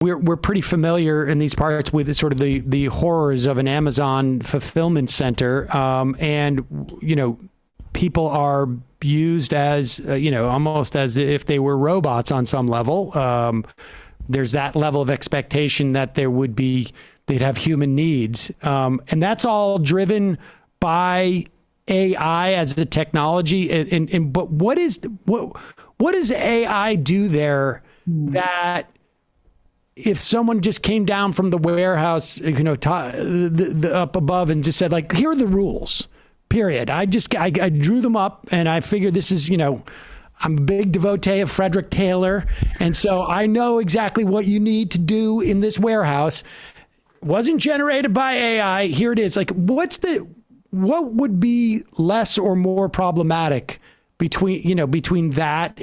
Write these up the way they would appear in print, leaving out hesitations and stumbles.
we're pretty familiar in these parts with sort of the horrors of an Amazon fulfillment center, and people are used as almost as if they were robots on some level. There's that level of expectation that they'd have human needs, and that's all driven by AI as the technology. But what does AI do there that if someone just came down from the warehouse, up above and just said, like, here are the rules, period. I drew them up and I figured this is, I'm a big devotee of Frederick Taylor. And so I know exactly what you need to do in this warehouse. Wasn't generated by AI. Here it is. Like, what would be less or more problematic between that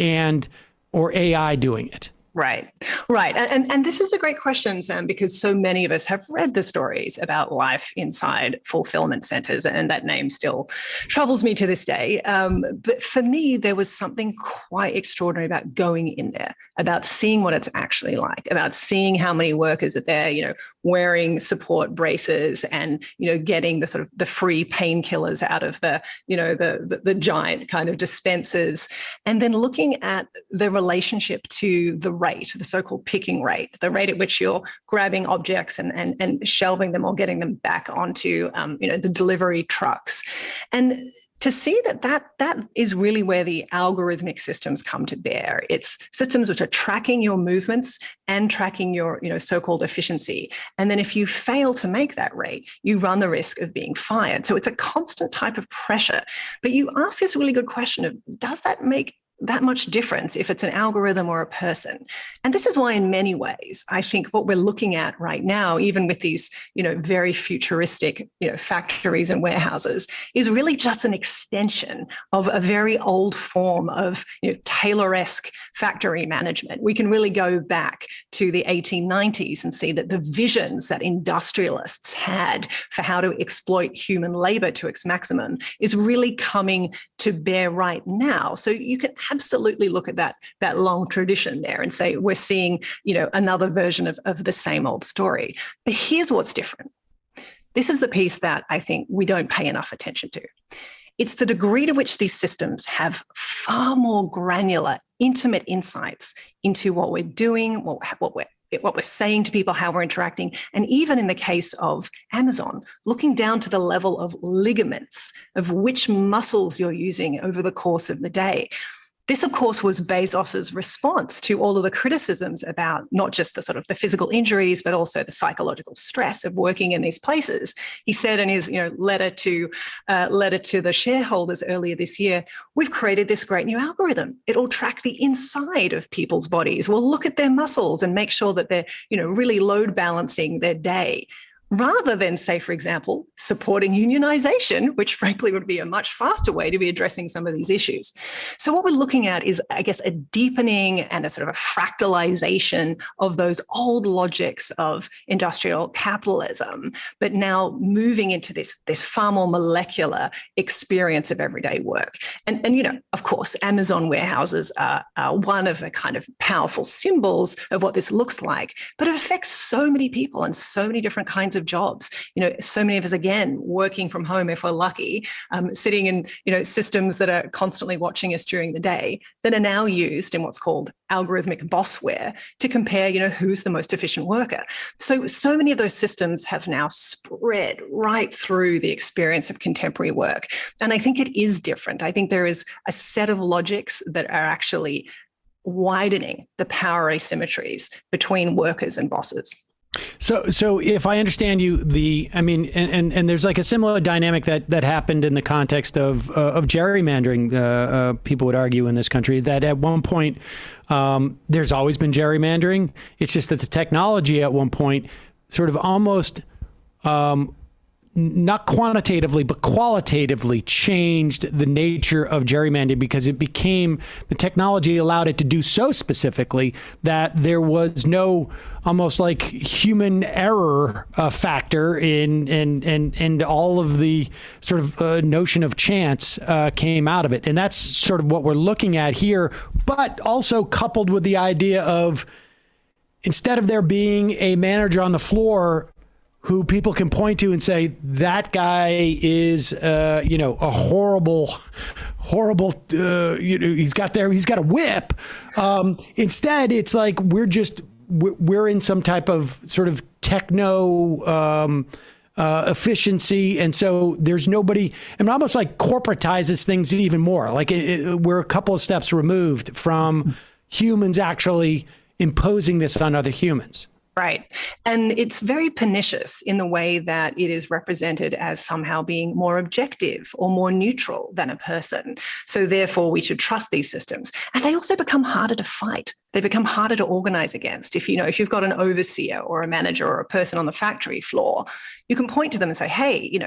or AI doing it? Right. And this is a great question, Sam, because so many of us have read the stories about life inside fulfillment centers, and that name still troubles me to this day. But for me, there was something quite extraordinary about going in there, about seeing what it's actually like, about seeing how many workers are there, wearing support braces and, getting the sort of the free painkillers out of the giant kind of dispensers, and then looking at the relationship to the rate, the so-called picking rate, the rate at which you're grabbing objects and shelving them or getting them back onto, the delivery trucks. And to see that is really where the algorithmic systems come to bear. It's systems which are tracking your movements and tracking your, so-called efficiency. And then if you fail to make that rate, you run the risk of being fired. So it's a constant type of pressure. But you ask this really good question of, does that make that much difference if it's an algorithm or a person? And this is why, in many ways, I think what we're looking at right now, even with these, very futuristic, factories and warehouses, is really just an extension of a very old form of, Taylor-esque factory management. We can really go back to the 1890s and see that the visions that industrialists had for how to exploit human labor to its maximum is really coming to bear right now. So you can absolutely look at that long tradition there and say, we're seeing, another version of the same old story. But here's what's different. This is the piece that I think we don't pay enough attention to. It's the degree to which these systems have far more granular, intimate insights into what we're doing, what we're saying to people, how we're interacting, and even in the case of Amazon, looking down to the level of ligaments, of which muscles you're using over the course of the day. This, of course, was Bezos's response to all of the criticisms about not just the sort of the physical injuries, but also the psychological stress of working in these places. He said in his letter to the shareholders earlier this year, we've created this great new algorithm. It'll track the inside of people's bodies. We'll look at their muscles and make sure that they're really load balancing their day, rather than, say, for example, supporting unionization, which frankly would be a much faster way to be addressing some of these issues. So what we're looking at is, I guess, a deepening and a sort of a fractalization of those old logics of industrial capitalism, but now moving into this far more molecular experience of everyday work. And of course, Amazon warehouses are one of the kind of powerful symbols of what this looks like, but it affects so many people and so many different kinds of jobs. So many of us, again, working from home if we're lucky, sitting in systems that are constantly watching us during the day, that are now used in what's called algorithmic bossware to compare who's the most efficient worker. So many of those systems have now spread right through the experience of contemporary work. And I think it is different. I think there is a set of logics that are actually widening the power asymmetries between workers and bosses. So if I understand you, and there's like a similar dynamic that happened in the context of gerrymandering. People would argue in this country that at one point there's always been gerrymandering. It's just that the technology at one point sort of almost not quantitatively, but qualitatively changed the nature of gerrymandering, because it became, the technology allowed it to do so specifically that there was no almost like human error factor and all of the sort of notion of chance came out of it. And that's sort of what we're looking at here, but also coupled with the idea of instead of there being a manager on the floor who people can point to and say, that guy is, a horrible, he's got a whip. Instead, it's like we're in some type of sort of techno efficiency. And so there's nobody, almost like corporatizes things even more. Like we're a couple of steps removed from humans actually imposing this on other humans. Right. And it's very pernicious in the way that it is represented as somehow being more objective or more neutral than a person. So therefore, we should trust these systems. And they also become harder to fight. They become harder to organize against. If you've got an overseer or a manager or a person on the factory floor, you can point to them and say, hey,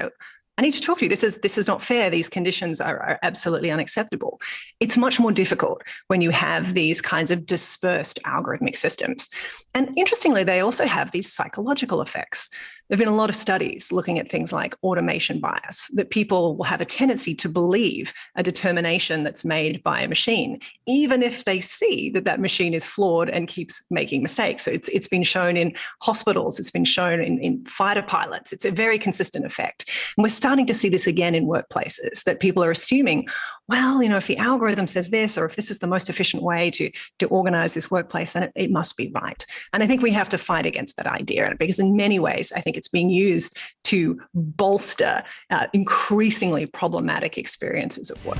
I need to talk to you. This is not fair. These conditions are absolutely unacceptable. It's much more difficult when you have these kinds of dispersed algorithmic systems. And interestingly, they also have these psychological effects. There have been a lot of studies looking at things like automation bias, that people will have a tendency to believe a determination that's made by a machine, even if they see that machine is flawed and keeps making mistakes. So it's been shown in hospitals, it's been shown in fighter pilots. It's a very consistent effect. And we're starting to see this again in workplaces, that people are assuming, well, if the algorithm says this, or if this is the most efficient way to organize this workplace, then it must be right. And I think we have to fight against that idea, because in many ways, I think it's being used to bolster increasingly problematic experiences of work.